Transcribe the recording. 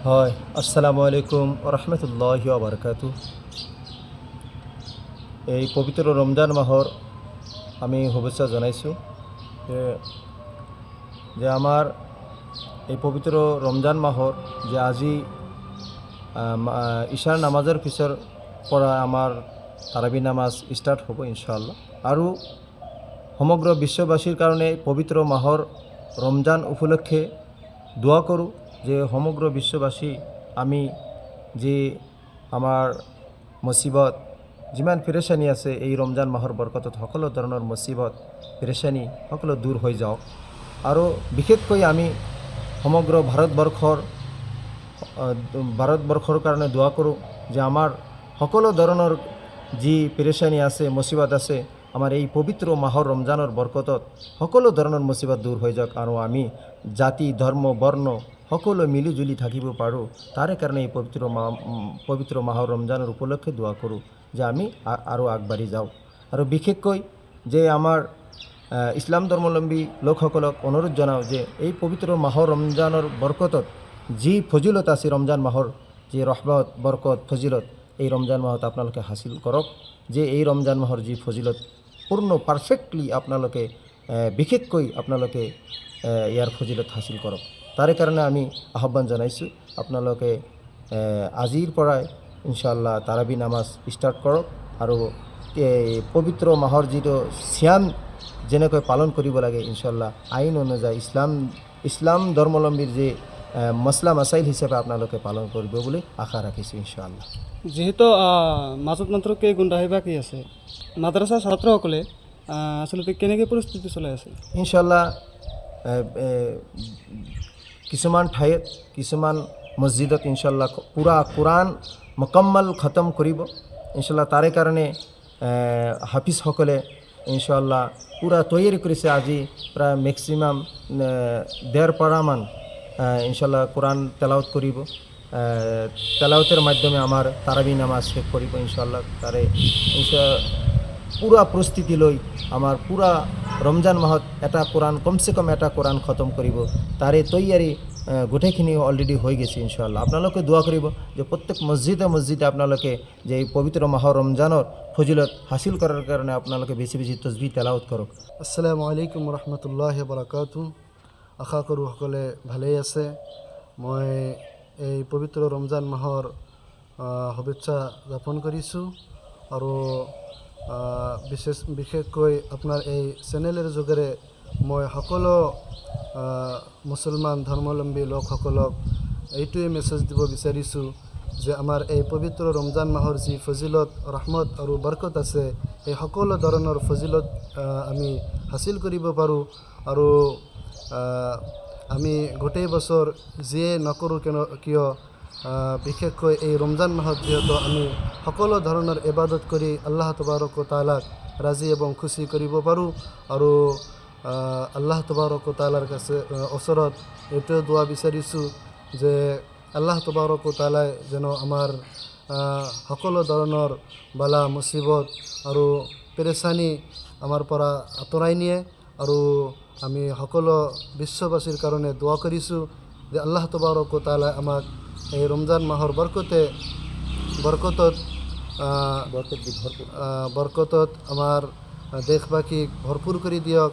হয়, আসসালামু আলাইকুম ৰহমতুল্লাহি বাৰকাতু। এই পবিত্ৰ ৰমজান মাহৰ আমি শুভেচ্ছা জনাইছোঁ যে যে আমাৰ এই পবিত্ৰ ৰমজান মাহৰ যে আজি ঈশাৰ নামাজৰ পিছৰ পৰা আমাৰ তাৰাবি নামাজ ষ্টাৰ্ট হ'ব ইনশাআল্লাহ। আৰু সমগ্ৰ বিশ্ববাসীৰ কাৰণে পবিত্ৰ মাহৰ ৰমজান উপলক্ষে দোয়া কৰোঁ যে সমগ্ৰ বিশ্ববাসী আমি যে আমাৰ মুসিবত যিমান পেৰেচানি আছে এই ৰমজান মাহৰ বৰকতত সকলো ধৰণৰ মুসিবত পেৰেচানি সকলো দূৰ হৈ যাওক। আৰু বিশেষকৈ আমি সমগ্ৰ ভাৰতবৰ্ষৰ কাৰণে দোয়া কৰোঁ যে আমাৰ সকলো ধৰণৰ যি পেৰেচানি আছে মুসিবত আছে আমাৰ এই পবিত্ৰ মাহৰ ৰমজানৰ বৰকতত সকলো ধৰণৰ মুসিবত দূৰ হৈ যাওক আৰু আমি জাতি ধৰ্ম বৰ্ণ সকলো মিলিজুলি থাকিব পাৰোঁ। তাৰে কাৰণে এই পবিত্ৰ মাহৰ ৰমজানৰ উপলক্ষে দোয়া কৰোঁ যে আমি আৰু আগবাঢ়ি যাওঁ। আৰু বিশেষকৈ যে আমাৰ ইছলাম ধৰ্মাৱলম্বী লোকসকলক অনুৰোধ জনাওঁ যে এই পবিত্ৰ মাহৰ ৰমজানৰ বৰকতত যি ফজিলত আছে ৰমজান মাহৰ যি ৰহমত বৰকত ফজিলত এই ৰমজান মাহত আপোনালোকে হাসিল কৰক। যে এই ৰমজান মাহৰ যি ফজিলত পূৰ্ণ পাৰফেক্টলি আপোনালোকে বিশেষকৈ আপোনালোকে ইয়াৰ ফজিলত হাসিল কৰক। তাৰে কাৰণে আমি আহ্বান জনাইছোঁ আপোনালোকে আজিৰ পৰাই ইনশাআল্লাহ তাৰাবি নামাজ ষ্টাৰ্ট কৰক। আৰু পবিত্ৰ মাহৰ যিটো সিয়াম যেনেকৈ পালন কৰিব লাগে ইনশাআল্লাহ আইন অনুযায়ী ইছলাম ধৰ্মাৱলম্বীৰ যে মছলা মাছাইল হিচাপে আপোনালোকে পালন কৰিব বুলি আশা ৰাখিছোঁ ইনশাআল্লাহ। যিহেতু মাজত মাত্ৰ কেইঘণ্টা বাকী আছে, মাদ্ৰাছাৰ ছাত্ৰসকলে আচলতে কেনেকৈ প্ৰস্তুতি চলাই আছে? ইনশাআল্লাহ কিছুমান ঠাইত কিছুমান মছজিদত ইনশাআল্লাহ পুৰা কোৰাণ মুকম্মল খতম কৰিব ইনশাআল্লাহ। তাৰে কাৰণে হাফিজসকলে ইনশাআল্লাহ পুৰা তৈয়াৰী কৰিছে। আজি প্ৰায় মেক্সিমাম 1.5 পাৰামান ইনশাআল্লাহ কোৰাণ তেলাওয়াত কৰিব। তেলাওয়াতেৰ মাধ্যমে আমাৰ তাৰাবি নামাজ শেষ কৰিব ইনশাআল্লাহ। তাৰে পুৰা প্ৰস্তুতি লৈ আমাৰ পুৰা ৰমজান মাহত এটা কোৰাণ কমচে কম এটা কোৰাণ খতম কৰিব। তাৰে তৈয়াৰী গোটেইখিনি অলৰেডি হৈ গৈছে ইনশাআল্লাহ। আপোনালোকে দোয়া কৰিব যে প্ৰত্যেক মছজিদে আপোনালোকে যে এই পবিত্ৰ মাহৰ ৰমজানৰ ফজিলত হাসিল কৰাৰ কাৰণে আপোনালোকে বেছি বেছি তসবিহ তেলাওয়াত কৰক। আসসালামু আলাইকুম ৰহমতুল্লাহি বাৰাকাতু। আশা কৰোঁ সকলে ভালেই আছে। মই এই পবিত্ৰ ৰমজান মাহৰ শুভেচ্ছা জ্ঞাপন কৰিছোঁ। আৰু বিশেষকৈ আপোনাৰ এই চেনেলৰ যোগেৰে মই সকলো মুছলমান ধৰ্মাৱলম্বী লোকসকলক এইটোৱে মেছেজ দিব বিচাৰিছোঁ যে আমাৰ এই পবিত্ৰ ৰমজান মাহৰ যি ফজিলত ৰহমত আৰু বৰকত আছে এই সকলো ধৰণৰ ফজিলত আমি হাসিল কৰিব পাৰোঁ। আৰু আমি গোটেই বছৰ যিয়ে নকৰোঁ কিয় বিশেষকৈ এই ৰমজান মাহত যিহেতু আমি সকলো ধৰণৰ ইবাদত কৰি আল্লাহ তবাৰক ও তাআলাক ৰাজি এবং খুশি কৰিব পাৰোঁ। আৰু আল্লাহ তবাৰক ও তাআলাৰ কাছে ওচৰত এইটোৱে দোৱা বিচাৰিছোঁ যে আল্লাহ তবাৰক ও তাআলাই যেন আমাৰ সকলো ধৰণৰ বালা মুসিবত আৰু পেৰেচানি আমাৰ পৰা আঁতৰাই নিয়ে। আৰু আমি সকলো বিশ্ববাসীৰ কাৰণে দোয়া কৰিছোঁ যে আল্লাহ তবাৰক ও তাআলাই আমাক এই ৰমজান মাহৰ বৰকতত আমাৰ দেশবাসীক ভৰপূৰ কৰি দিয়ক।